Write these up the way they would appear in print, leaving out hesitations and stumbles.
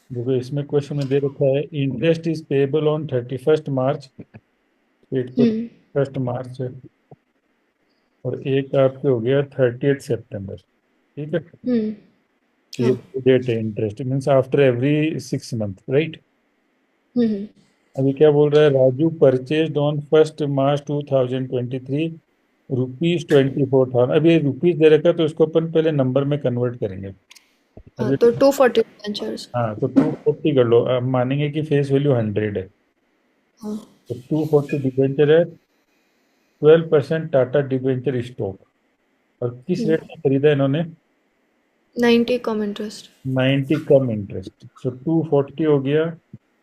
देखो इसमें क्वेश्चन में दे रखा है इंटरेस्ट इज पेएबल ऑन 31 मार्च, एक तो हम्म। 1 मार्च है, और एक आपके हो गया 30 सितंबर। ठीक है, हम्म। तो ये हाँ। डेट है interest means after every 6 month, right. Hmm. अभी क्या बोल रहा है, राजू परचेज ऑन 1 मार्च 2023 ₹24,000। अभी रुपीज दे रखा है तो उसको अपन पहले नंबर में कन्वर्ट करेंगे। हाँ, अभी तो 240 वेंचर्स। हाँ, तो 240 कर लो, अब मानेंगे कि फेस वैल्यू 100 है, हाँ। तो 240 डिबेंचर है। 12% टाटा डिबेंचर स्टॉक, और किस रेट में खरीदा इन्होंने? 90 कम इंटरेस्ट। 90 कम इंटरेस्ट, सो 240 हो गया,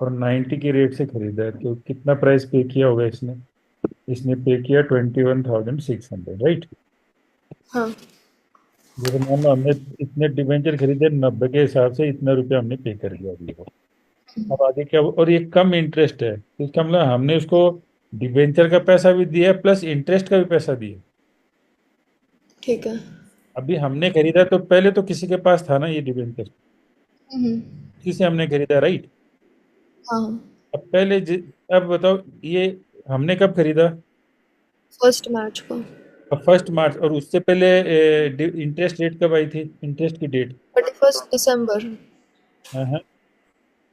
और 90 के रेट से खरीदा है, तो कितना प्राइस पे किया होगा इसने? इसने पे किया 21,600, राइट। हाँ। जैसे मान लो हमने इतने डिबेंचर खरीदे, 90 के हिसाब से इतना रुपया हमने पे कर दिया अभी को। अब आगे क्या, और ये कम इंटरेस्ट है, तो इसका मतलब हमने उसको डिबेंचर का पैसा भी दिया प्लस इंटरेस्ट का भी पैसा दिया। ठीक है। अभी हमने खरीदा तो पहले तो किसी के पास था ना ये डिबेंचर, हम्म। किसे हमने खरीदा, राइट। हाँ। अब अब बताओ ये हमने कब खरीदा? फर्स्ट मार्च को। अब 1 मार्च, और उससे पहले इंटरेस्ट रेट कब आई थी, इंटरेस्ट की डेट? 31 दिसंबर। हाँ हाँ।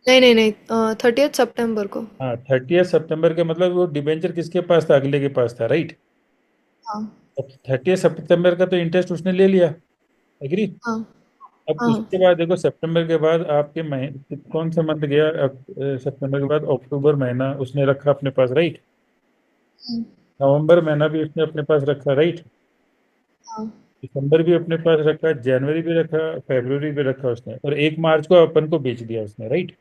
नहीं नहीं नहीं, 30 सितंबर को। हाँ, 30 सितंबर के मतलब वो डिबेंचर किसके पास था, अगले के पास था, राइट। हाँ। अब 30 सितंबर का तो इंटरेस्ट उसने ले लिया, एग्री। हाँ। अब हाँ। उसके बाद देखो सितंबर के बाद आपके महीने कौन सा मंथ गया, अब सितंबर के बाद अक्टूबर महीना उसने रखा अपने पास, राइट। नवंबर महीना भी उसने अपने पास रखा, राइट। हाँ। दिसंबर भी अपने पास रखा, जनवरी भी रखा, फरवरी भी रखा उसने, और 1 मार्च को अपन को बेच दिया उसने, राइट।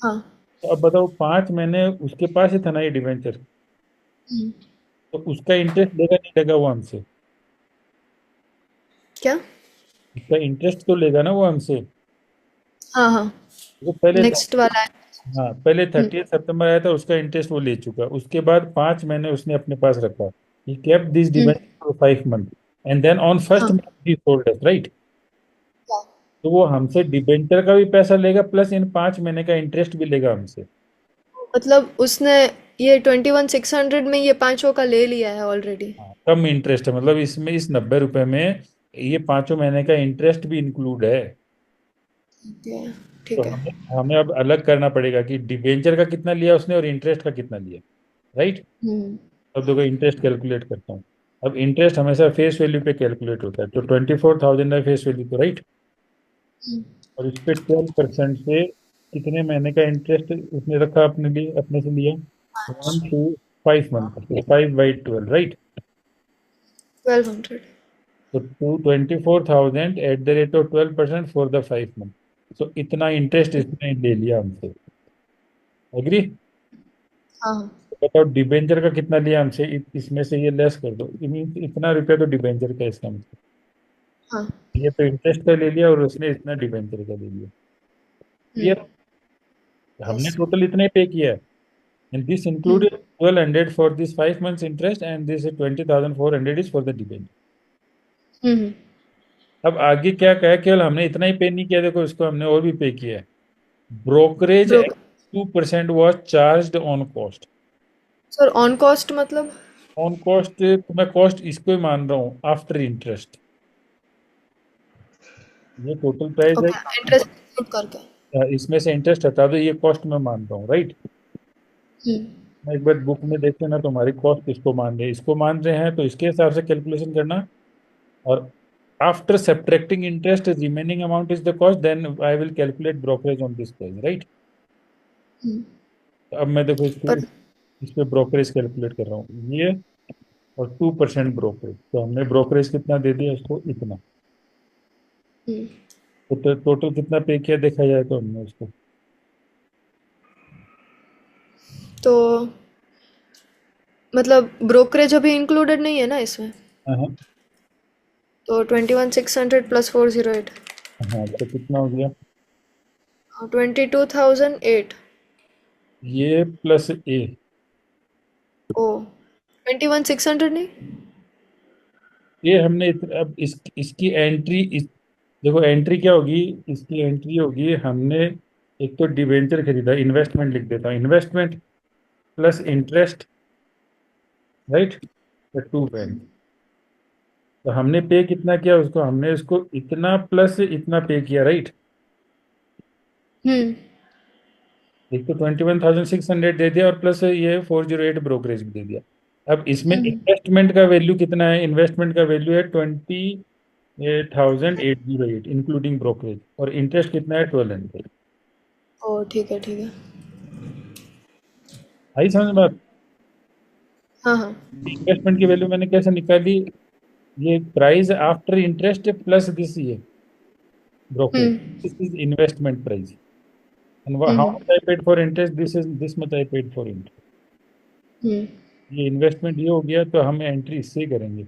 हाँ। तो अब बताओ 5 महीने उसके पास ही था ना ये डिवेंचर, हम्म। तो उसका इंटरेस्ट लेगा नहीं लेगा वो हमसे? क्या? उसका इंटरेस्ट तो लेगा ना वो हमसे। हाँ हाँ। वो पहले, नेक्स्ट वाला है। हाँ पहले हम्म। 30 सितंबर आया था, उसका इंटरेस्ट वो ले चुका, उसके बाद 5 महीने उसने अपने पास रखा। He kept this hmm. Debenture for 5 month, and then on first हाँ। Month he sold us, right. हाँ। तो वो हमसे डिबेंचर का भी पैसा लेगा प्लस इन 5 महीने का इंटरेस्ट भी लेगा हमसे। मतलब उसने ये 21,600 में ये पांचों का ले लिया है ऑलरेडी। हाँ, कम इंटरेस्ट है, मतलब इसमें इस 90 रुपए में ये 5 महीने का इंटरेस्ट भी इंक्लूड है। ठीक है। तो ठीक है। हमें हमें अब अलग करना पड़ेगा कि डिबेंचर का कितना लिया उसने और इंटरेस्ट का कितना लिया, राइट। हम्म। अब देखो इंटरेस्ट कैलकुलेट करता हूँ। अब इंटरेस्ट हमेशा फेस वैल्यू पे कैलकुलेट होता है, तो 24,000 है फेस वैल्यू तो, राइट। और इस पे 12% से कितने महीने का इंटरेस्ट उसने रखा अपने लिए, अपने से लिया? 1 to 5 मंथ, 5/12, राइट। 1200। तो 224,000 eight the rate of 12% for the 5 month, तो इतना इंटरेस्ट इसने ले लिया हमसे, एग्री। हाँ। बताओ डिबेंचर का कितना लिया हमसे, इसमें से ये लेस कर दो, इतना रुपया तो डिबेंचर का इसका मतलब। हाँ। ये तो इंटरेस्ट का ले लिया और उसने इतना डिबेंचर का ले लिया, हम्म। क्लियर। हमने यस। टोटल इतना ही पे किया है, and this hmm. Included 1,200 for this 5 months interest, and this 20,400 is for the debenture. Hmm. अब आगे क्या कहा है, केवल हमने इतना ही पे नहीं किया, देखो इसको हमने और भी पे किया है। Brokerage broke 2% was charge on cost. Sir, on cost मतलब? ऑन कॉस्ट तो मैं कॉस्ट इसको ही मान रहा हूँ आफ्टर इंटरेस्ट, ये टोटल प्राइस है। ओके, इंटरेस्ट इंक्लूड करके। इसमें से इंटरेस्ट हटा दो, ये कॉस्ट मैं मान रहा हूँ, राइट। हम्म। मैं एक बार बुक में देखते ना तुम्हारी कॉस्ट किसको मान रहे हैं, इसको मान रहे हैं तो इसके हिसाब से कैलकुलेशन करना। और after subtracting interest remaining amount is the cost, then I will calculate brokerage on this price, right. तो अब मैं देखो पर इस पे ब्रोकरेज कैलकुलेट कर रहा हूँ, ये और 2% ब्रोकरेज, तो हमने ब्रोकरेज कितना दे दिया उसको, इतना। तो टोटल कितना पे किया देखा जाए तो हमने उसको। तो मतलब ब्रोकरेज अभी इंक्लूडेड नहीं है ना इसमें? हाँ हाँ। तो 21,600 प्लस 408। हाँ, तो कितना हो गया? 22,008। ये प्लस ए। ओ, 21,600 नहीं? ये हमने अब इसकी एंट्री देखो एंट्री क्या होगी, इसकी एंट्री होगी हमने एक तो डिवेंचर खरीदा, इन्वेस्टमेंट लिख देता हूँ, investment plus interest, right, to bank. तो हमने पे कितना किया उसको, हमने उसको इतना प्लस इतना पे किया, राइट। हम्म एक तो 21,600 दे दिया और प्लस ये 408 ब्रोकरेज भी दे दिया। अब इसमें हम्म इन्वेस्टमेंट का वैल्यू कितना है, इन्वेस्टमेंट का वैल्यू है 28,808 इंक्लूडिंग ब्रोकरेज, और इंटरेस्ट कितना है 1200। ओ ठीक है ठीक है। आई समझ में बात। हाँ हाँ। इन्वेस्टमेंट की वैल्यू मैंने कैसे निकाली, ये price after interest plus this ये brokerage, hmm this is investment price, and how hmm much I paid for interest, this much I paid for interest. Hmm ये इन्वेस्टमेंट ये हो गया, तो हम एंट्री इससे ही करेंगे।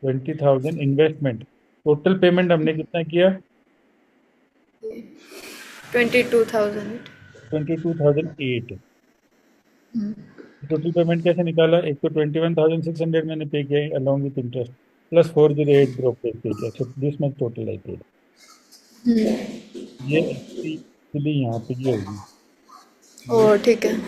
20,000 इन्वेस्टमेंट, टोटल पेमेंट हमने कितना किया, 22,000। 22,008। टोटल पेमेंट कैसे निकाला, एक तो 21,600 मैंने पे किया along with interest, plus 408 brokerage pay किया, so this much total I paid. ये एक्चुअली यहाँ पे ये होगी। ओ ठीक है।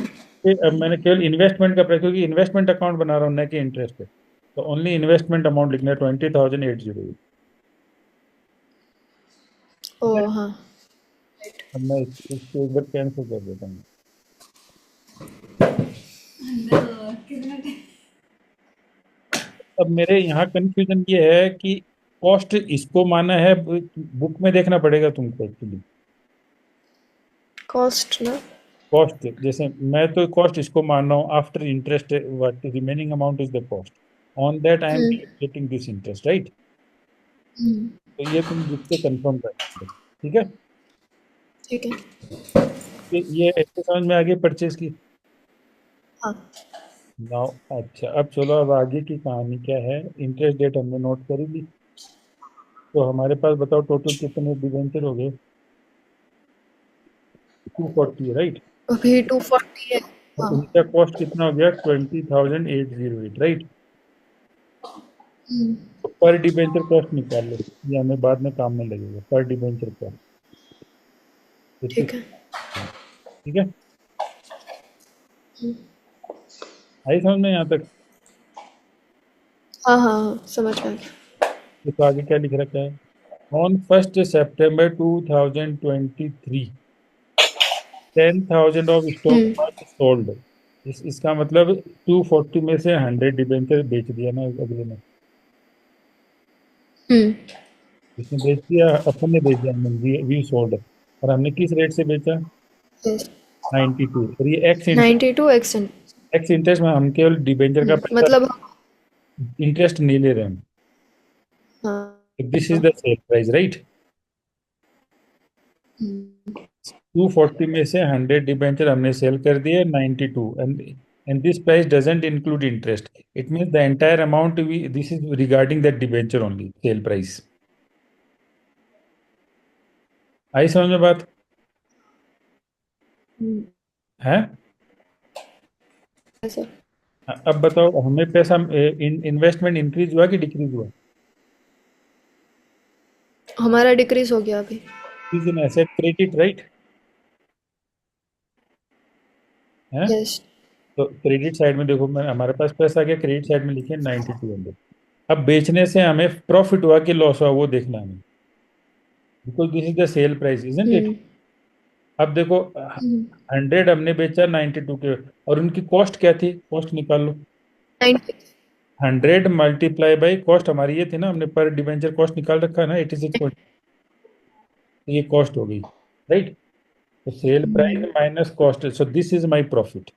फिर अब मैंने केवल इन्वेस्टमेंट का प्राइस, क्योंकि इन्वेस्टमेंट अकाउंट बना रहा हूँ, न कि इंटरेस्ट पे, तो ओनली इन्वेस्टमेंट अमाउंट लिखना है 20,808। ओ ठीक है। हाँ। अब मैं इसको एक बार कैंसिल कर देता हूँ। अब मेरे यहाँ कंफ्यूजन ये है कि कॉस्ट इसको माना है, बुक में देखना पड़ेगा तुमको एक्चुअली। कॉस्ट ना। कॉस्ट जैसे मैं तो कॉस्ट इसको मान रहा हूँ, after interest what remaining amount is the cost, on that I am hmm getting this interest, right. Hmm तो ये तुम बुक से कंफर्म कर सकते हो, ठीक है। ठीक है। ये ऐसे समझ में आ गई परचेज की। हाँ। नाउ अच्छा, अब चलो, अब आगे की कहानी क्या है, इंटरेस्ट डेट हमने नोट करी ली। तो हमारे पास बताओ टोटल कितने डिवेंचर हो गए, 240, राइट। अभी 240 है। और हाँ। उनका कॉस्ट कितना हो गया, 20,808, राइट। हम्म तो पर डिबेंचर कॉस्ट निकाल लो, ये हमें बाद में काम में लगेगा, पर डिबेंचर कॉस्ट। ठीक है। ठीक है। आई समझ में यहाँ तक। हाँ हाँ हाँ समझ में आ गया। तो आगे क्या लिख रखा है, on 1 September 2023 10,000 of stock hmm sold. इसका मतलब 240 में से 100 डिबेंचर बेच दिया ना अगले ने। हम्म इसने बेच दिया, अपन ने बेच दिया, वी सोल्ड। और हमने किस रेट से बेचा, यस। 92। और ये x interest, 92 accent. X interest में हम केवल डिबेंचर का पैसा, मतलब। इंटरेस्ट नहीं ले रहे हम। हाँ। This is the sale price, right. Hmm 240 में से 100 डिबेंचर हमने सेल कर दिए 92, and this price doesn't include interest, it means the entire amount, we this is regarding that debenture only, sale price. आई समझ में बात हम्म, है। ऐसा। अब बताओ हमें पैसा, इन्वेस्टमेंट इंक्रीज हुआ कि डिक्रीज हुआ, हमारा डिक्रीज हो गया अभी। Is in asset credit, right है। यस। तो क्रेडिट साइड में देखो, मैं हमारे पास पैसा आ गया, क्रेडिट साइड में लिखे 9200। अब बेचने से हमें प्रॉफिट हुआ कि लॉस हुआ वो देखना है हमें, because this is the sale price, isn't it. Hmm अब देखो, हम्म 100 हमने बेचा 92 के, और उनकी कॉस्ट क्या थी, कॉस्ट निकाल लो। 90। 100 मल्टीप्लाई बाई कॉस्ट, हमारी ये थी ना, हमने पर डिबेंचर कॉस्ट निकाल रखा है ना 86 तो ये कॉस्ट हो गई, राइट। तो sale price minus cost, so this is my profit,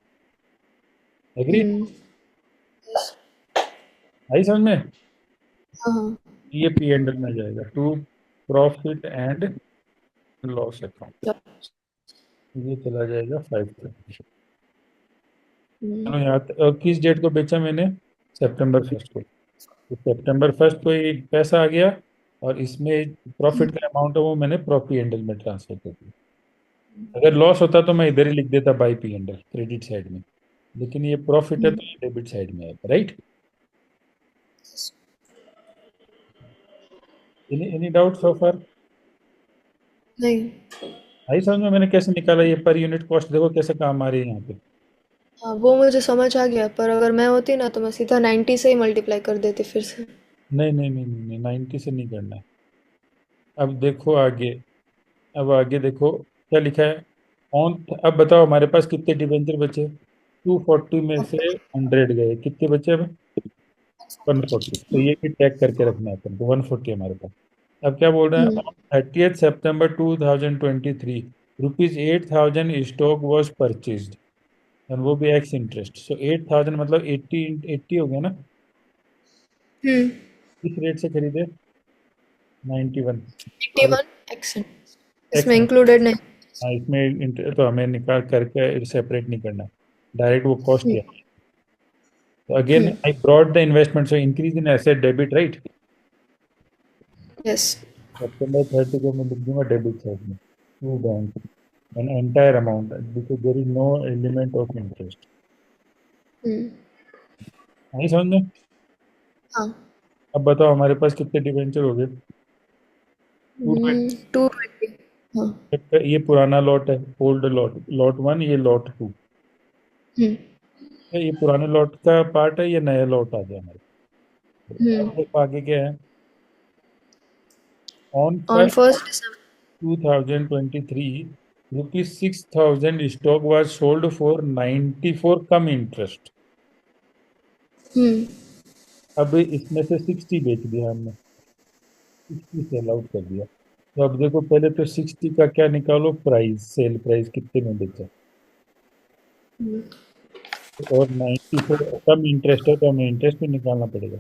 agree. Hmm yes. आई समझ में। हाँ हाँ। ये पी एंड एल में जाएगा, to profit and loss account, ये चला जाएगा 5 पे। हम्म चलो यहाँ और किस डेट को बेचा मैंने, सितंबर 1 को। तो सितंबर 1 को ये पैसा आ गया, और इसमें प्रॉफिट का अमाउंट है वो मैंने पी एंड एल में ट्रांसफर कर दिया। अगर लॉस होता तो मैं इधर ही लिख देता by P and L, credit side में, लेकिन ये प्रॉफिट है तो ये डेबिट साइड में है, राइट। एनी डाउट सो फार। नहीं। आई समझ में मैंने कैसे निकाला? ये पर यूनिट कॉस्ट देखो कैसे काम आ रही है यहाँ पे। हाँ वो मुझे समझ आ गया, पर अगर मैं होती ना तो मैं सीधा 90 से ही मल्टीप्लाई कर देती फिर से। नहीं नहीं नहीं नहीं, 90 से नहीं करना है। अब देखो आगे। अब आगे देखो क्या लिखा है। ऑन अब बताओ हमारे पास कितने डिबेंचर बचे? 240 में से 100 गए, कितने बचे अब? 140। तो ये भी टैग करके रखना है अपन को, 140 हमारे पास। अब क्या बोल रहे हैं? Hmm. On 30 September 2023 ₹8,000 stock was purchased, और वो भी एक्स इंटरेस्ट। सो 8,000 मतलब 80 हो गया ना। हम्म। किस रेट से खरीदे? 91। और 81 एक्शन एक्स, इसमें इंक्लूडेड नहीं। हाँ इसमें तो हमें निकाल करके सेपरेट नहीं करना, डायरेक्ट वो कॉस्ट हम्म। दिया। तो again I brought the investment, so increase in asset debit, right. Yes. सितंबर 30 को मैं लिख दूंगा डेबिट साइड में, to bank an entire amount, because there is no element of interest. Hmm. नहीं समझ में? हाँ। अब बताओ हमारे पास कितने डिवेंचर हो गए? 220। 220। हाँ। ये पुराना लॉट है, ओल्ड लॉट, लॉट 1, ये लॉट 2। हम्म। ये पुराने लॉट का पार्ट है, ये नया लॉट आ गया हमारे पास। हम्म। अब देखो आगे क्या है। On on 1 December. 2023 ₹6,000 stock was sold for 94 cum interest. Hmm. अब इसमें से 60 बेच दिया हमने, 60 सेल आउट कर दिया। तो अब देखो पहले तो 60 का क्या निकालो, प्राइस, सेल प्राइस कितने में बेचा। और 94 कम इंटरेस्ट है, तो हमें इंटरेस्ट भी निकालना पड़ेगा।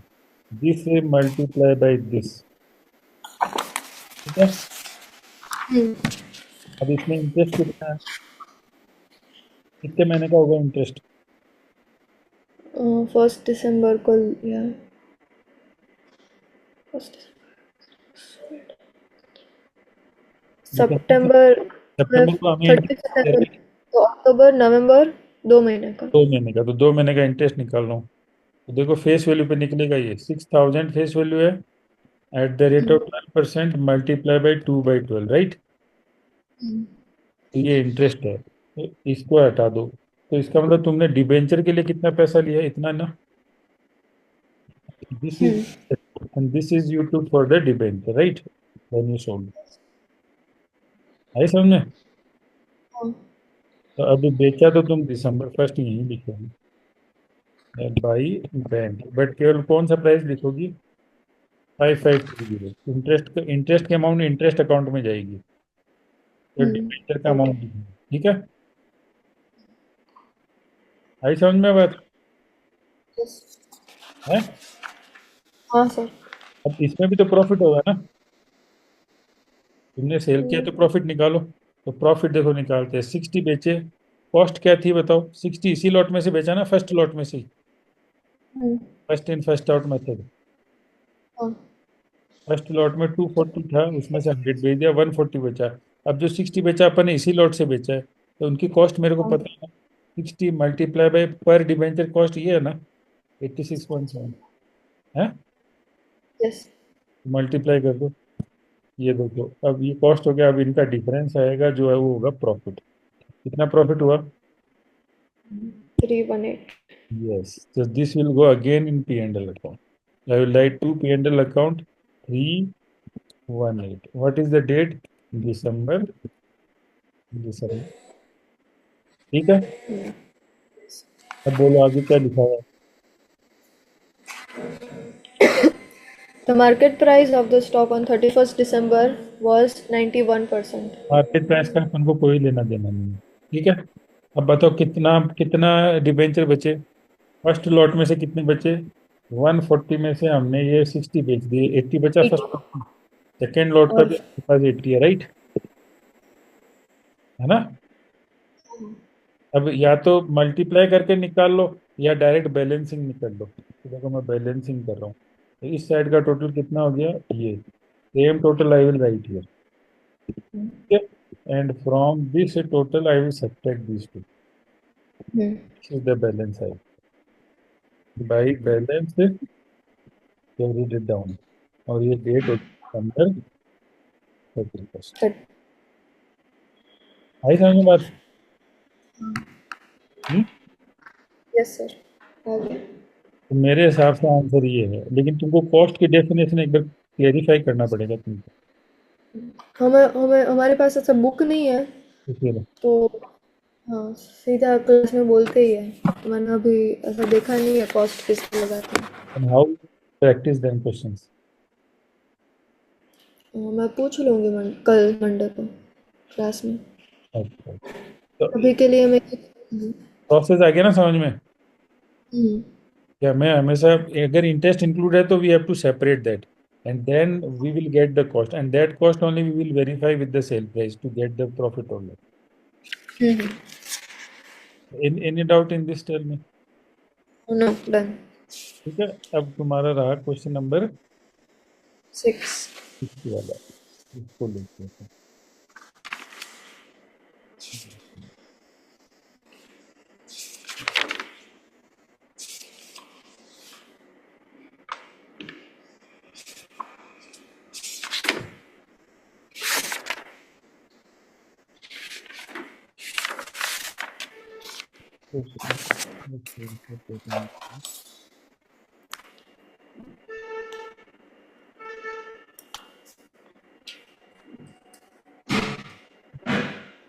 दिस मल्टीप्लाई बाई दिस, ठीक है। हम्म। अब इसमें इंटरेस्ट कितना है? कितने महीने का होगा इंटरेस्ट? 1 दिसंबर को लिया। 1 दिसंबर, दिसंबर सितंबर में, सितंबर को हमें 30 सितंबर, इंटरेस्ट तो अक्टूबर नवंबर 2 महीने का। 2 महीने का, तो 2 महीने का इंटरेस्ट निकाल रहा हूँ। तो देखो फेस वैल्यू पे निकलेगा, ये 6,000 फेस वैल्यू है, eight the rate of 12% multiply by 2/12, right. तो ये इंटरेस्ट है, तो इसको हटा दो। तो इसका मतलब तुमने डिबेंचर के लिए कितना पैसा लिया? इतना ना। This is, and this is you to for the debenture, right, when you sold. आई समझ में? हाँ। तो अभी बेचा तो तुम दिसंबर 1 यहीं लिखोगी, बाई बैंक, बट केवल कौन सा प्राइस लिखोगी? 5520। इंटरेस्ट के अमाउंट इंटरेस्ट अकाउंट में जाएगी, तो डिबेंचर का ओके। अमाउंट लिखेंगे, ठीक है। आई समझ में बात है? हाँ सर। अब इसमें भी तो प्रॉफिट होगा ना, तुमने सेल किया तो प्रॉफिट निकालो। तो प्रॉफिट देखो निकालते हैं, 60 बेचे, कॉस्ट क्या थी बताओ? 60 इसी लॉट में से बेचा ना, फर्स्ट लॉट में से, first in first out method. हाँ। फर्स्ट लॉट में 240 था, उसमें से 100 बेच दिया, 140 बेचा। अब जो 60 बेचा अपन ने इसी लॉट से बेचा है, तो उनकी कॉस्ट मेरे को हाँ। पता है ना। 60 मल्टीप्लाई बाय पर डिबेंचर कॉस्ट ये है ना, 86.7 है। यस। मल्टीप्लाई कर दो, ये देखो अब ये कॉस्ट हो गया, अब इनका डिफरेंस आएगा जो है वो होगा प्रॉफिट। कितना प्रॉफिट हुआ? 318। Yes, so this will go again in P&L account. I will write to P&L account 318. What is the date? December, December, ठीक है। अब बोलो आगे क्या लिखा हुआ है? The market price of the stock on 31st December was 91%. Market price का अपन को कोई लेना देना नहीं है, ठीक है। अब बताओ कितना कितना डिबेंचर बचे? फर्स्ट लॉट में से कितने बचे? 140 में से हमने ये 60 बेच दिए, 80 बचा फर्स्ट 80। लॉट। सेकेंड लॉट का और भी आपके पास 80 है, राइट, है ना। अब या तो मल्टीप्लाई करके निकाल लो, या डायरेक्ट बैलेंसिंग निकाल लो। तो देखो मैं बैलेंसिंग कर रहा हूँ, तो इस साइड का टोटल कितना हो गया? ये same total I will write here, ठीक है। And from this total I will subtract this two, this is the balance side, by balance carry it down. और ये डेट होती है अंदर 31st। आई समझ में बात? हम्म? यस सर, आगे। तो मेरे हिसाब से आंसर ये है, लेकिन तुमको कॉस्ट की डेफिनेशन एक बार क्लेरिफाई करना पड़ेगा तुमको। हमें हमें हमारे पास ऐसा बुक नहीं है, तो फिर तो हाँ, सीधा क्लास में बोलते ही है। मैंने अभी ऐसा देखा नहीं है कॉस्ट किस पे लगाते हैं। How practice then questions. मैं पूछ लूँगी कल मंडे को क्लास में। अच्छा, तो अभी के लिए मैं प्रोसेस आ गया ना समझ में? हम्म, क्या मैं हमेशा, अगर इंटरेस्ट इंक्लूड है तो we have to separate that, and then we will get the cost, and that cost only we will verify with the sale price to get the profit और loss. Hmm, any doubt in this, tell me. No done. ठीक है, अब तुम्हारा रहा question number 6। 6 वाला, इसको लेते हैं।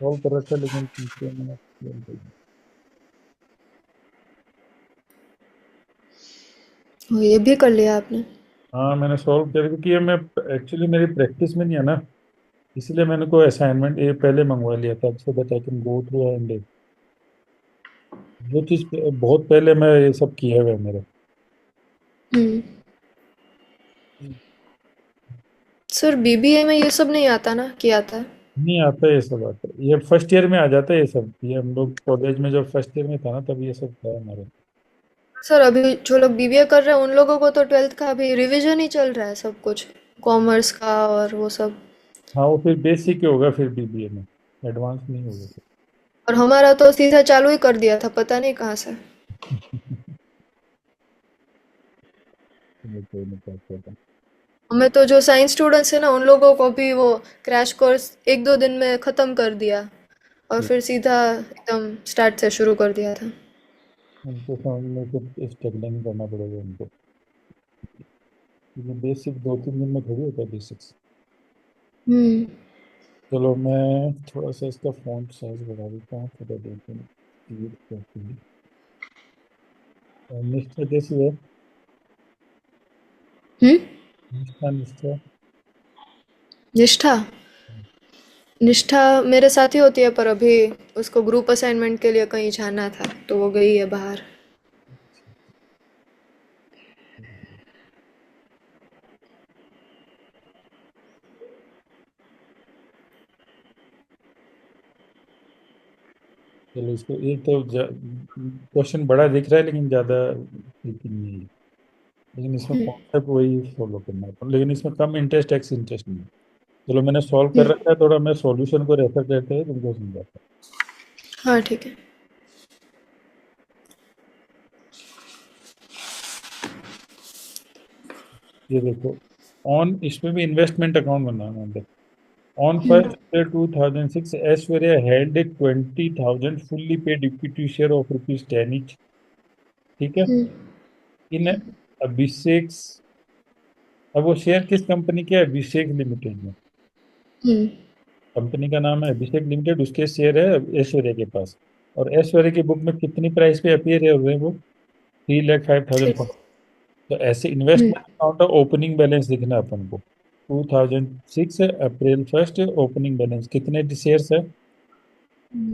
सॉल्व कर रखा है, लेकिन पीछे मैंने, ये भी कर लिया आपने? हाँ मैंने सॉल्व किया, क्योंकि ये मैं एक्चुअली मेरी प्रैक्टिस में नहीं है ना, इसलिए मैंने कोई असाइनमेंट ये पहले मंगवा लिया था, so that I can go through and जो चीज़ बहुत पहले मैं ये सब किया हुआ है मेरे। हम्म। सर बीबीए में ये सब नहीं आता ना, कि आता है? नहीं आता है ये सब, आता है ये फर्स्ट ईयर में आ जाता है ये सब, ये हम लोग कॉलेज में जब फर्स्ट ईयर में था ना तब ये सब था हमारे। सर अभी जो लोग बीबीए कर रहे हैं उन लोगों को तो ट्वेल्थ का अभी रिवीजन ही चल रहा है सब कुछ, कॉमर्स का और वो सब। हाँ वो फिर बेसिक ही होगा फिर बीबीए में, एडवांस नहीं होगा फिर। और हमारा तो सीधा चालू ही कर दिया था, पता नहीं कहाँ से। चलो कोई नहीं, क्या कहता। हमें तो जो साइंस स्टूडेंट्स है ना उन लोगों को भी वो क्रैश कोर्स एक दो दिन में ख़त्म कर दिया, और फिर सीधा एकदम स्टार्ट से शुरू कर दिया था। उनको समझ में कुछ स्ट्रगलिंग करना पड़ेगा उनको, क्योंकि बेसिक 2-3 दिन में थोड़ी होता है बेसिक्स। हम्म। चलो मैं थोड़ा सा इसका फॉन्ट साइज बढ़ा देता हूँ, थोड़ा देखते हैं क्लियर करते हैं। निष्ठा कैसी है? हम्म। निष्ठा निष्ठा। निष्ठा। निष्ठा मेरे साथ ही होती है, पर अभी उसको ग्रुप असाइनमेंट के लिए कहीं जाना था तो वो गई है बाहर। चलो इसको, ये तो क्वेश्चन बड़ा दिख रहा है लेकिन ज़्यादा tricky नहीं है, लेकिन इसमें कॉन्सेप्ट वही फॉलो करना है, लेकिन इसमें कम इंटरेस्ट एक्स इंटरेस्ट नहीं है। चलो मैंने सॉल्व कर रखा है, थोड़ा मैं सॉल्यूशन को रेफर करते हैं तुमको समझाता हाँ ठीक है। हूँ। ये देखो, ऑन इसमें भी इन्वेस्टमेंट अकाउंट बनाना है। On 1st April 2006, Aishwarya held a 20,000 fully paid equity share of rupees 10 each. ठीक है, इन अभिषेक, अब वो शेयर किस कंपनी के है? अभिषेक लिमिटेड में। हम्म। कंपनी का नाम है अभिषेक लिमिटेड, उसके शेयर है ऐश्वर्या के पास। और ऐश्वर्या की बुक में कितनी प्राइस पे अपीयर है हुए वो? 3,05,000। ठीक। तो ऐसे इन्वेस्टमेंट अकाउंट ओपनिंग बैलेंस दिखना है अपन को। 2006 April 1st ओपनिंग बैलेंस कितने शेयर्स है?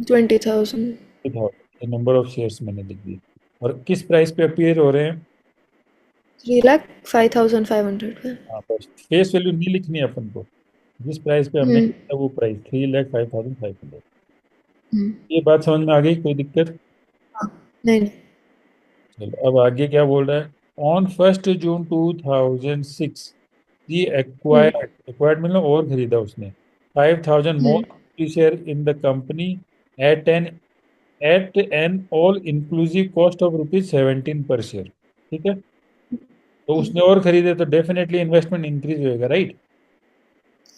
20,000। नंबर ऑफ शेयर्स मैंने लिख दिए, और किस प्राइस पे अपीयर हो रहे हैं? 3,05,500 का। हाँ बस फेस वैल्यू नहीं लिखनी है अपन को, जिस प्राइस पे हमने हम्म। किया वो प्राइस 3,05,500। हम्म। ये बात समझ में आ गई, कोई दिक्कत? हाँ। नहीं नहीं। चलो अब आगे क्या बोल रहा है। On 1 June 2006 he hmm. Acquired, acquired मतलब और खरीदा उसने 5,000 hmm. More share in the company at an at an all inclusive cost of rupees 17 per share. ठीक है, तो उसने और खरीदे तो डेफिनेटली इन्वेस्टमेंट इंक्रीज होएगा, राइट?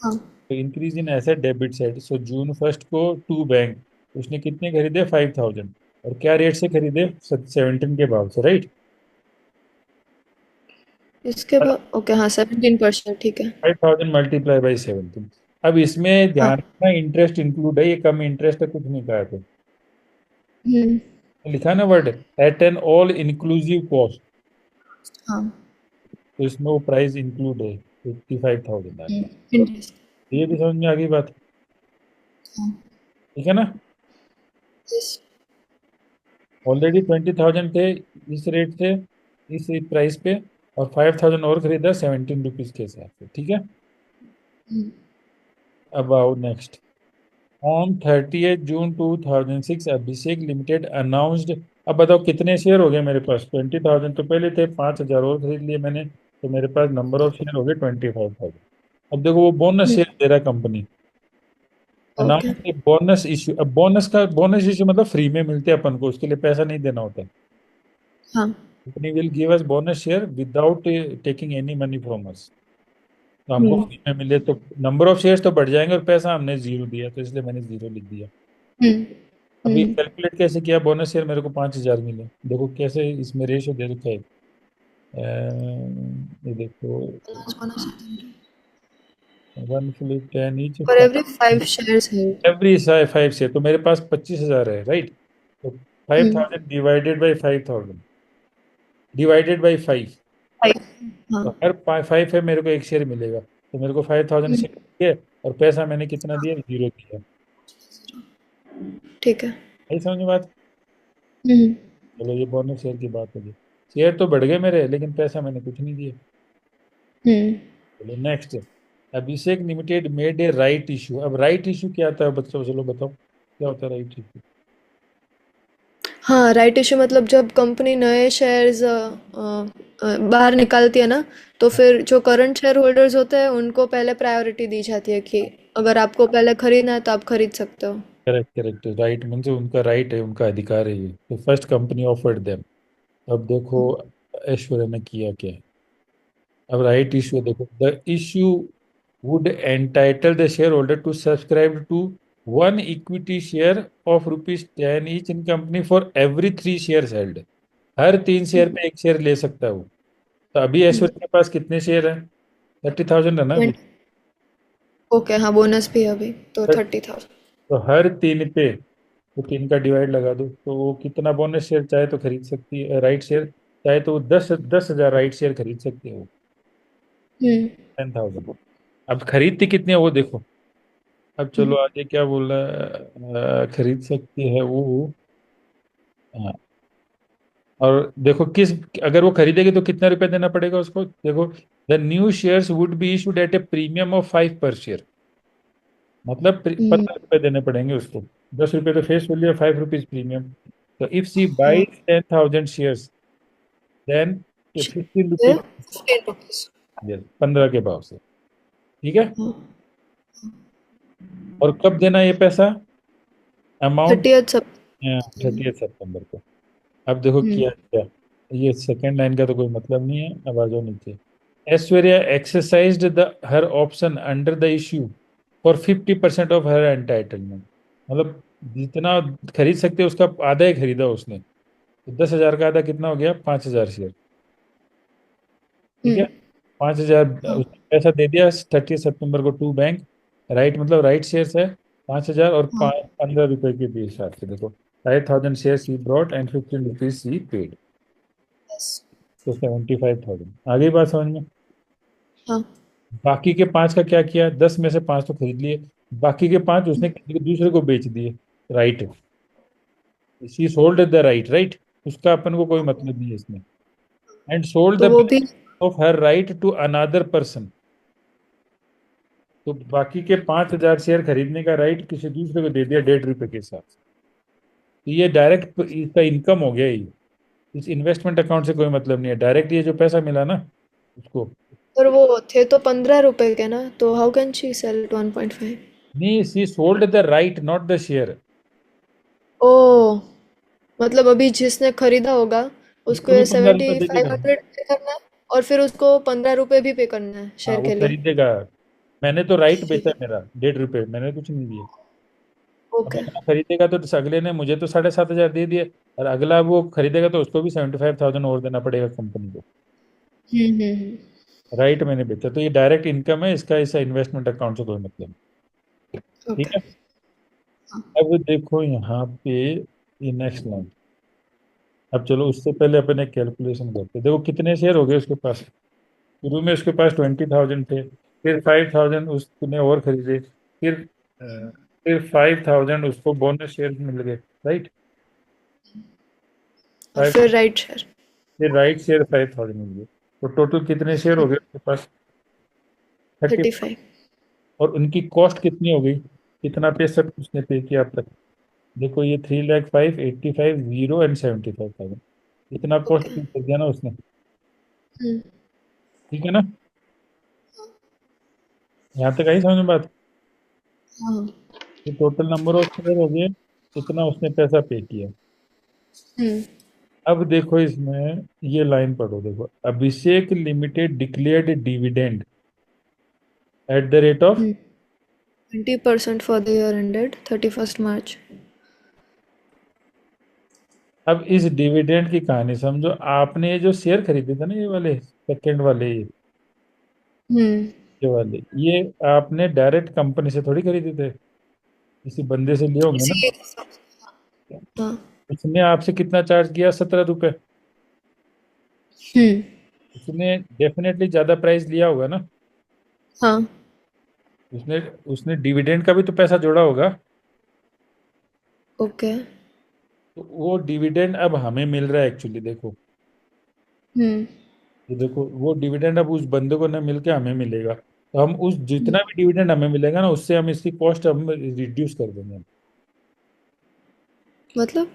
हाँ। तो increase in asset debit side, so June 1 को टू बैंक उसने कितने खरीदे 5,000, और क्या रेट से खरीदे 17 के भाव से, राइट। इसके बाद ओके, हाँ 17%, ठीक है। 5,000 मल्टीप्लाई बाई 17। अब इसमें हाँ। ध्यान रखना इंटरेस्ट इंक्लूड है, ये कम इंटरेस्ट है, कुछ नहीं कहा था। हम्म। लिखा ना word at an all inclusive cost, हाँ। तो इसमें वो प्राइस इंक्लूड है 55,000 आ गया। इंटरेस्ट। ये भी समझ में आ गई बात, हाँ। ठीक है ना। यस। ऑलरेडी 20,000 थे इस रेट से, इस प्राइस पे, और 5,000 और खरीदा 17 रुपीज के हिसाब से, ठीक है। अब आओ next. On 30 June 2006 Abhishek limited announced. अब बताओ कितने शेयर हो गए मेरे पास, 20,000 तो पहले थे, 5,000 और खरीद लिए मैंने, तो मेरे पास नंबर ऑफ शेयर हो गए 25,000। अब देखो वो बोनस शेयर दे रहा है company, okay. Announce bonus issue. अब बोनस इश्यू मतलब फ्री में मिलते हैं अपन को, उसके लिए पैसा नहीं देना होता। हाँ। Company will give us bonus share without taking any money from us, तो हमको हम्म। फ्री में मिले तो नंबर ऑफ शेयर्स तो बढ़ जाएंगे, और पैसा हमने जीरो दिया, तो इसलिए मैंने जीरो लिख दिया। हम्म। अभी हम्म। कैलकुलेट कैसे किया, बोनस शेयर मेरे को 5,000 मिले, देखो कैसे इसमें रेशो दे रखा है। ये देखो, one flip 10 each, for every 5 shares है। एवरी 5 शेयर, तो मेरे पास 25,000 है, राइट। तो five hmm. Thousand divided by 5,000 divided by 5, 5। हाँ। तो हर 5 है मेरे को एक शेयर मिलेगा, तो मेरे को 5,000 हम्म। शेयर दिए, और पैसा मैंने कितना दिया, जीरो दिया। ठीक है। यही समझ में बात। हम्म। चलो ये बोनस शेयर की बात होगी, शेयर तो बढ़ गए मेरे, लेकिन पैसा मैंने कुछ नहीं दिया। हम्म। चलो next. Abhishek limited made a right issue. अब राइट इशू क्या आता है बच्चों, चलो बताओ क्या होता है राइट इशू। हाँ, राइट इशू मतलब जब कंपनी नए शेयर्स बाहर निकालती है ना, तो फिर जो करंट शेयर होल्डर्स होते हैं उनको पहले प्रायोरिटी दी जाती है कि अगर आपको पहले खरीदना है तो आप खरीद सकते हो। करेक्ट करेक्ट, राइट मीन्स उनका राइट है, उनका अधिकार है ये, तो फर्स्ट कंपनी ऑफर्ड देम। अब देखो ऐश्वर्या ने किया क्या। अब राइट इशू देखो, the issue would entitle the share holder to subscribe to one equity share of rupees 10 each in company for every 3 share held. हर 3 शेयर पे एक शेयर ले सकता है वो। तो अभी ऐश्वर्या के पास कितने शेयर है, 30,000 है ना अभी। 20। ओके, हाँ बोनस भी है अभी तो 30,000। तो हर 3 पे, तो 3 का डिवाइड लगा दो, तो वो कितना बोनस शेयर चाहे तो खरीद सकती है, राइट शेयर चाहे तो वो 10,000 राइट शेयर खरीद सकती है वो, हम्म। 10,000। अब खरीदती कितनी है वो देखो। अब चलो आगे क्या बोल रहा है, खरीद सकती है वो। हाँ, और देखो किस, अगर वो खरीदेगी तो कितना रुपया देना पड़ेगा उसको, देखो the new shares would be issued at A premium of 5 पर शेयर, मतलब हम्म। 15 रुपये देने पड़ेंगे उसको। 10 रुपये तो फेस वैल्यू है, 5 रुपीज प्रीमियम। तो इफ सी हाँ। Buy 10,000 shares, then 15 rupees, 15 rupees. 15 के भाव से, ठीक है। हाँ। और कब देना ये पैसा, अमाउंट 30th सब। 30 सितंबर को। अब देखो हम्म। किया क्या, ये सेकेंड लाइन का तो कोई मतलब नहीं है, अब आ जाओ नीचे। Aishwarya exercised the her option under the issue for 50% of her entitlement, मतलब जितना खरीद सकते उसका आधा ही खरीदा उसने, तो 10,000 का आधा कितना हो गया, 5,000 शेयर, ठीक है। हम्म। 5,000 हाँ। उसने पैसा दे दिया 30 सितंबर को टू बैंक, राइट मतलब राइट शेयर्स है 5,000, और हाँ। 15 रुपए के हिसाब से देखो 5,000 shares he brought and 15 rupees he paid, yes. तो 75,000 आगे बात समझ में। हाँ। बाकी के 5 का क्या किया, 10 में से 5 तो खरीद लिए, बाकी के 5 उसने किसी को दूसरे को बेच दिए, right. She sold the right, right, उसका अपन को कोई मतलब नहीं है इसमें। एंड सोल्ड तो द वो भी। Of her right to another person, तो बाकी के 5,000 शेयर खरीदने का राइट किसी दूसरे को दे दिया 1.5 रुपए के हिसाब से। तो ये डायरेक्ट इसका इनकम हो गया ये, इस इन्वेस्टमेंट अकाउंट से कोई मतलब नहीं है, डायरेक्ट ये जो पैसा मिला ना उसको। पर वो थे तो 15 रुपए के ना, तो हाउ कैन शी सेल 1.5? नहीं, she sold the right not the share, oh, मतलब अभी जिसने खरीदा होगा उसको उसको भी ये 15 रुपए दे के 7,500 पे करना है, और फिर उसको 15 रुपए भी पे करना है हाँ शेयर वो के लिए। खरीदेगा, मैंने तो राइट बेचा, मेरा 1.5 रुपये, मैंने कुछ नहीं दिया। अब ओके। अगला खरीदेगा तो अगले ने मुझे तो 7,500 दे दिए, और अगला वो खरीदेगा तो उसको भी 75,000 और देना पड़ेगा कंपनी को। हम्म। राइट मैंने बेचा, तो ये डायरेक्ट इनकम है, इसका इस इन्वेस्टमेंट अकाउंट से कोई मतलब नहीं। ठीक ओके। है। अब देखो यहाँ पे ये नेक्स्ट लाइन। अब चलो उससे पहले अपन एक कैलकुलेशन करते हैं। देखो कितने शेयर हो गए उसके पास। शुरू में उसके पास 20,000 थे, फिर 5,000 उसने और खरीदे, फिर फिर 5,000 उसको बोनस शेयर मिल गए, राइट। और फाइव फिर राइट शेयर। फिर राइट शेयर 5,000 मिल गए, तो टोटल कितने शेयर हो गए उसके पास? 30। 35। और उनकी कॉस्ट कितनी हो गई, कितना पैसा उसने पे किया अब तक? देखो ये 3,05,000, 85, 0 एंड 75,000, इतना कॉस्ट ओके। पे कर दिया ना उसने। हम्म। ठीक है ना? यहाँ तक आई समझ में बात? हाँ। तो टोटल नंबर ऑफ शेयर हो गए, इतना उसने पैसा पे किया। हम्म। अब देखो इसमें ये लाइन पढ़ो, देखो, Abhishek limited declared dividend at the rate of. 20% for the year ended 31st March। अब इस डिविडेंड की कहानी समझो। आपने ये जो शेयर खरीदे थे ना, ये वाले सेकंड वाले, हम्म। ये वाले, ये आपने डायरेक्ट कंपनी से थोड़ी खरीदे थे, किसी बंदे से लिए होंगे ना। इसी। हाँ। उसने आपसे कितना चार्ज किया? 17 रुपए। हम्म। उसने डेफिनेटली ज्यादा प्राइस लिया होगा ना। हाँ। उसने उसने डिविडेंड का भी तो पैसा जोड़ा होगा। ओके। तो वो डिविडेंड अब हमें मिल रहा है एक्चुअली, देखो। हम्म। ये देखो वो डिविडेंड अब उस बंदे को ना मिल के हमें मिलेगा, तो हम उस जितना भी डिविडेंड हमें मिलेगा ना, उससे हम इसकी कॉस्ट हम रिड्यूस कर देंगे। मतलब।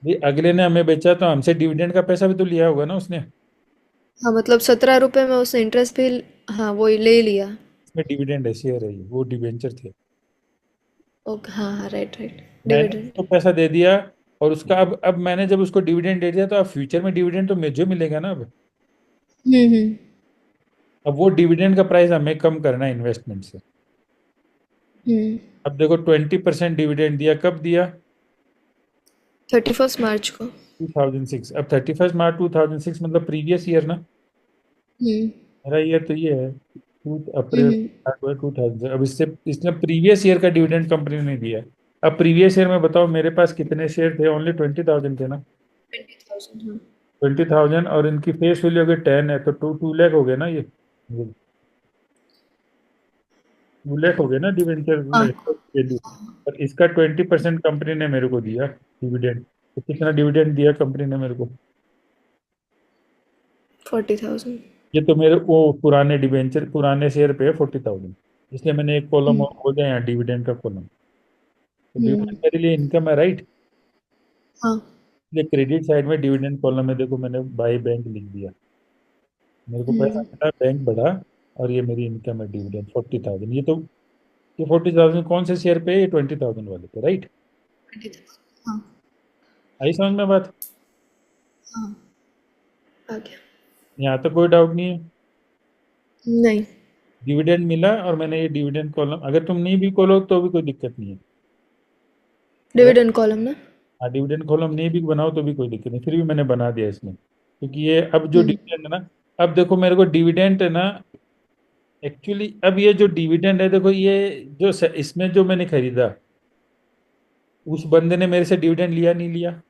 ये अगले ने हमें बेचा तो हमसे डिविडेंड का पैसा भी तो लिया होगा ना उसने। हाँ, मतलब 17 रुपए में उसने इंटरेस्ट भी। हाँ, वो ले लिया। इसमें डिविडेंड है, शेयर है, ये वो डिवेंचर थे। ओके। हाँ हाँ, राइट राइट। मैंने डिविडेंड। उसको पैसा दे दिया, और उसका अब मैंने जब उसको डिविडेंड दे दिया, तो अब फ्यूचर में डिविडेंड तो मुझे मिलेगा ना अब। हम्म। अब वो डिविडेंड का प्राइस हमें कम करना है इन्वेस्टमेंट से। हम्म। अब देखो 20% डिविडेंड दिया, कब दिया? 31st March को। 2006। अब 31 मार्च 2006 मतलब प्रीवियस ईयर ना। हम्म। मेरा ईयर तो ये है, 2 अप्रैल हम्म। 2000। अब इससे इसने प्रीवियस ईयर का डिविडेंड कंपनी ने दिया है। अब प्रीवियस ईयर में बताओ मेरे पास कितने शेयर थे? ओनली 20,000 थे ना। 20,000। हाँ। 20,000, और इनकी फेस वैल्यू अगर 10 है तो 2 लाख हो गए ना ये। 2 लाख हो गए ना डिवेंचर हाँ। वैल्यू। और इसका 20% कंपनी ने मेरे को दिया डिविडेंड। तो कितना डिविडेंड दिया कंपनी ने मेरे को? 40,000। ये तो मेरे वो पुराने डिवेंचर पुराने शेयर पे है 40,000, इसलिए मैंने एक कॉलम हम्म। और खोल दिया यहाँ, डिविडेंड का कॉलम। तो हम्म। डिविडेंड मेरे लिए इनकम है, राइट। हाँ। इसलिए क्रेडिट साइड में डिविडेंड कॉलम में देखो मैंने बाई बैंक लिख दिया। मेरे को पैसा हम्म। मिला, बैंक बढ़ा, और ये मेरी इनकम है डिविडेंड 40,000। ये 40,000 कौन से शेयर पे है? ये 20,000 वाले पे, राइट। 20,000। हाँ। आई समझ में बात? हाँ। आ गया। यहाँ तक कोई डाउट नहीं है? नहीं। डिविडेंड मिला, और मैंने ये डिविडेंड कॉलम, अगर तुम नहीं भी खोलो तो भी कोई दिक्कत नहीं है। डिविडेंड कॉलम ना। हाँ, डिविडेंड कॉलम नहीं भी बनाओ तो भी कोई दिक्कत नहीं, फिर भी मैंने बना दिया इसमें, क्योंकि ये अब जो हम्म। डिविडेंड है ना, अब देखो मेरे को डिविडेंड है ना, एक्चुअली अब ये जो डिविडेंड है, देखो ये जो इसमें जो मैंने खरीदा, उस बंदे ने मेरे से डिविडेंड लिया नहीं लिया?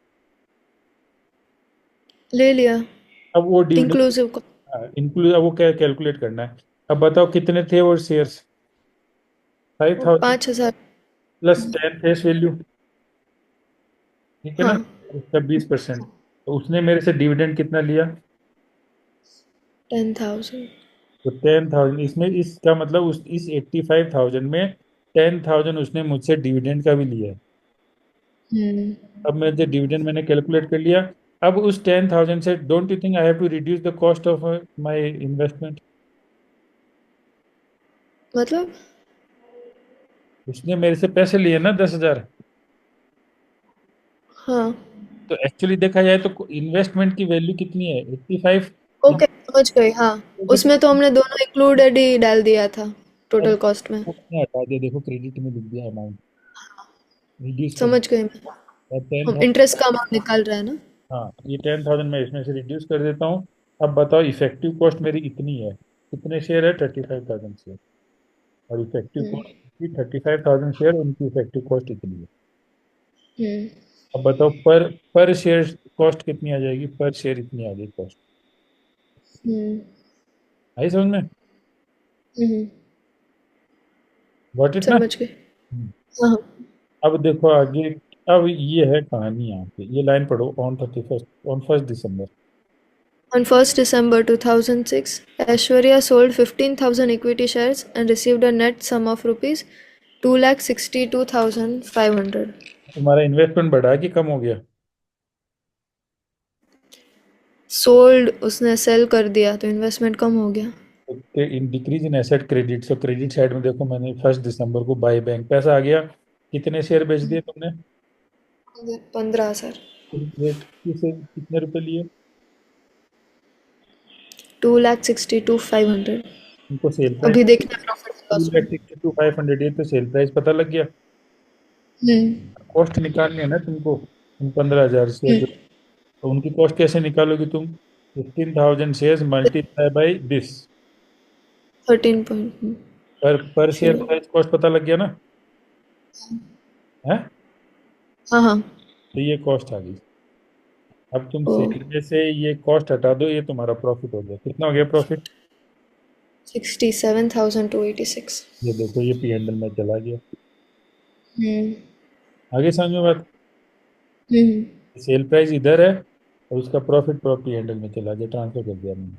ले लिया। अब वो डिविडेंड इंक्लूसिव को। इंक्लूड, अब वो क्या कैलकुलेट करना है। अब बताओ कितने थे वो शेयर्स? 5,000 5,000। प्लस 10 फेस वैल्यू, ठीक है ना, हाँ। उसका 20%। तो उसने मेरे से डिविडेंड कितना लिया? 10,000। तो 10,000, इसमें इसका मतलब उस इस 85,000 में 10,000 उसने मुझसे डिविडेंड का भी लिया है। हम्म। अब मैं जो डिविडेंड मैंने कैलकुलेट कर लिया, अब उस 10,000 से don't you think I have to reduce the cost of my investment? मतलब। उसने मेरे से पैसे लिए ना 10,000। हाँ। तो एक्चुअली देखा जाए तो इन्वेस्टमेंट की वैल्यू कितनी है? 85। ओके। समझ गई, हाँ। क्योंकि उसमें तो हमने दोनों इंक्लूडेड ही डाल दिया था अब टोटल कॉस्ट में। मैंने हटा दिया, देखो क्रेडिट में लिख दिया अमाउंट, रिड्यूस कर समझ गई मैं। दिया टेन हम थाउजेंड। इंटरेस्ट का अमाउंट निकाल रहे हैं ना। हाँ, ये 10,000 मैं इसमें से रिड्यूस कर देता हूँ। अब बताओ इफेक्टिव कॉस्ट मेरी इतनी है, कितने शेयर है? 35,000 शेयर। और इफेक्टिव हम्म। कॉस्ट की 35,000 शेयर, उनकी इफेक्टिव कॉस्ट इतनी है। हम्म। अब बताओ पर पर शेयर कॉस्ट कितनी आ जाएगी? पर शेयर इतनी आ जाएगी कॉस्ट। हम्म। आई समझ में? हम्म। गॉट इट ना? समझ गई। हाँ हाँ। अब देखो आगे। अब ये है कहानी, यहाँ पे ये लाइन पढ़ो, on 1 December. On 1st December 2006, Aishwarya sold 15,000 equity shares and received a net sum of rupees 2,62,500. तुम्हारा इन्वेस्टमेंट बढ़ा कि कम हो गया? सोल्ड, उसने सेल कर दिया तो इन्वेस्टमेंट कम हो गया। In decrease in asset credit, so credit side में देखो, मैंने 1 दिसंबर को बाय बैंक पैसा आ गया। कितने शेयर बेच दिए तुमने? 15,000। रेट किसे कितने रुपए लिए? 2,62,500। उनको सेल प्राइस अभी देखना प्रॉफिट टू लॉस में। Lakh sixty two five hundred ये तो सेल प्राइस पता लग गया। हम्म। कॉस्ट निकालनी है ना तुमको, तुम 15,000 शेयर, हम्म। तो उनकी कॉस्ट कैसे निकालोगी तुम? 15,000 share multiply by this. 13 point. पर शेयर श्योर। प्राइस कॉस्ट पता लग गया ना? है? हाँ हाँ। तो ये कॉस्ट आ गई। अब तुम ओ। सेल में से ये कॉस्ट हटा दो, ये तुम्हारा प्रॉफिट हो गया। कितना हो गया प्रॉफिट? 67,286। ये देखो, ये P&L में चला गया। हम्म। आगे समझ में बात? हम्म। सेल प्राइस इधर है और उसका प्रॉफिट P&L में चला गया, ट्रांसफर कर दिया मैंने।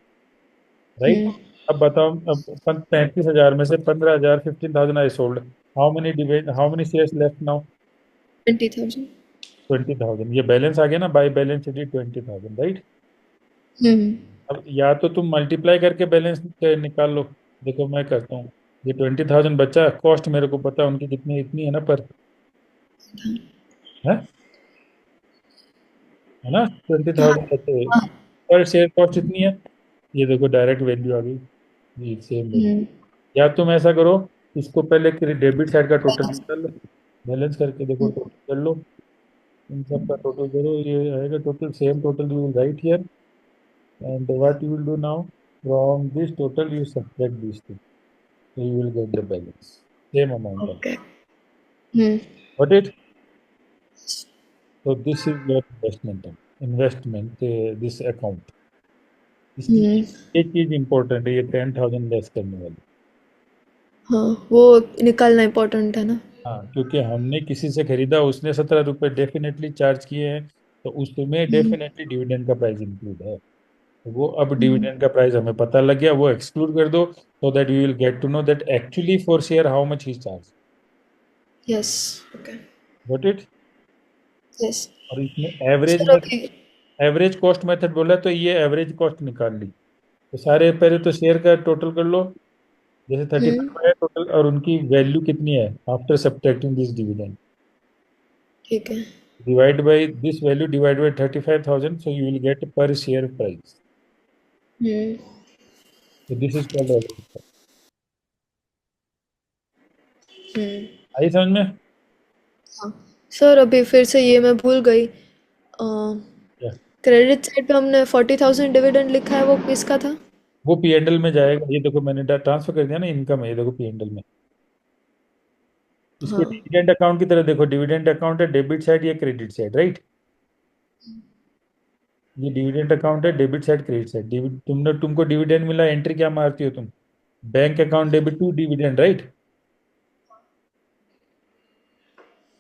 राइट? हम्म। अब बताओ, अब 35,000 में से 15,000, 15,000 I sold. How many shares left now? 20,000। 20,000। ये बैलेंस आ गया ना, बाय बैलेंस शीट 20,000, राइट? हम्म। अब या तो तुम मल्टीप्लाई करके बैलेंस निकाल लो। देखो मैं करता हूँ। ये 20,000 बचा, कॉस्ट मेरे को पता है उनकी कितनी, इतनी है ना पर, है है ना? 20,000 बचे, हाँ। पर शेयर कॉस्ट इतनी है। ये देखो डायरेक्ट वैल्यू आ गई, ये सेम वैल्यू। हम्म। या तुम ऐसा करो, इसको पहले डेबिट साइड का टोटल निकाल लो, बैलेंस करके देखो, टोटल कर लो। इन सब का टोटल करो, ये आएगा total, same total you will write here. And what you will do now, from this total you subtract this two, so you will get the balance, same amount of. Okay. Hmm. Got it? So this is your this account. इसकी हम्म। एक चीज important है, ये 10,000 less करने वाली। हाँ, वो निकालना इम्पोर्टेंट है ना। हाँ, क्योंकि हमने किसी से खरीदा, उसने 17 रुपये डेफिनेटली चार्ज किए हैं, तो उसमें हम्म। डेफिनेटली डिविडेंड का प्राइस इंक्लूड है। तो वो अब हम्म। डिविडेंड का प्राइस हमें पता लग गया, वो एक्सक्लूड कर दो, so that we will get to know that actually for share how much he charge. Yes. Okay. Got it? Yes. और इसमें एवरेज सर में, अभी। एवरेज कॉस्ट मेथड बोला, तो ये एवरेज कॉस्ट निकाल ली। तो सारे पहले तो शेयर का टोटल कर लो, जैसे थर्टी हम्म। फाइव है टोटल, और उनकी वैल्यू कितनी है आफ्टर सब्ट्रैक्टिंग दिस डिविडेंड, ठीक है। Divide by this value, divide by 35,000, so you will get पर शेयर प्राइस। हम्म। तो दिस इज कॉल्ड एवरेज। हम्म। आई समझ में? हाँ। सर अभी फिर से ये मैं भूल गई। क्या? क्रेडिट साइड पे हमने 40,000 डिविडेंड लिखा है, वो किसका था? वो P&L में जाएगा, ये देखो मैंने ट्रांसफर कर दिया ना, इनकम है, ये देखो P&L में। इसको हाँ। डिविडेंड अकाउंट की तरह देखो, डिविडेंड अकाउंट है डेबिट साइड या क्रेडिट साइड, राइट? ये डिविडेंड अकाउंट है डेबिट साइड क्रेडिट साइड। तुमको डिविडेंड मिला, एंट्री क्या मारती हो तुम? Bank account debit to dividend, right?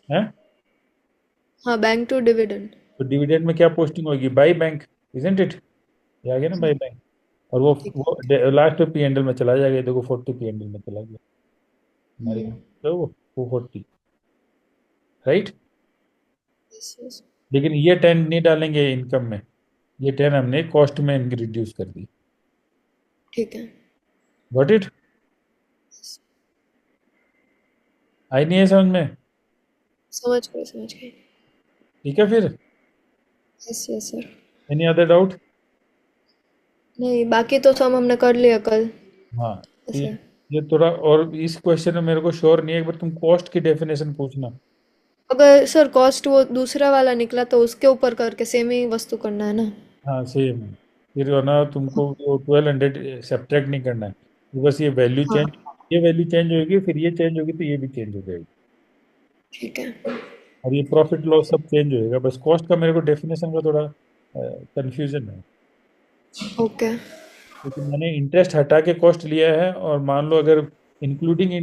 है? हाँ, बैंक टू डिविडेंड। तो डिविडेंड में क्या पोस्टिंग होगी? By bank, isn't it? ये आ गया ना बाई बैंक। और ठीक है। वो लास्ट में P&L में चला जाएगा, ये देखो 40 P&L में चला गया हमारे हम्म। यहाँ, तो वो 40, राइट? Yes yes. लेकिन ये 10 नहीं डालेंगे इनकम में, ये 10 हमने कॉस्ट में रिड्यूस कर दी। ठीक है। Got it? आई नहीं है समझ में? समझ गए समझ गए। ठीक है फिर। Yes yes sir. Any other doubt? नहीं, बाकी तो सब हमने कर लिया कल हाँ, तो ऐसे। ये थोड़ा, और इस क्वेश्चन में मेरे को श्योर नहीं है, एक बार तुम कॉस्ट की डेफिनेशन पूछना। अगर सर कॉस्ट वो दूसरा वाला निकला तो उसके ऊपर करके सेम ही वस्तु करना है ना। हाँ सेम है, फिर है ना तुमको वो 1200 सब्ट्रैक्ट नहीं करना है, बस ये वैल्यू हाँ चेंज, ये वैल्यू चेंज होगी, फिर ये चेंज होगी, तो ये भी चेंज हो जाएगी, ठीक है। और ये प्रॉफिट लॉस सब चेंज होएगा, बस कॉस्ट का मेरे को डेफिनेशन का थोड़ा कंफ्यूजन है, ओके। क्योंकि मैंने इंटरेस्ट हटा के कॉस्ट लिया है, और मान लो अगर इंक्लूडिंग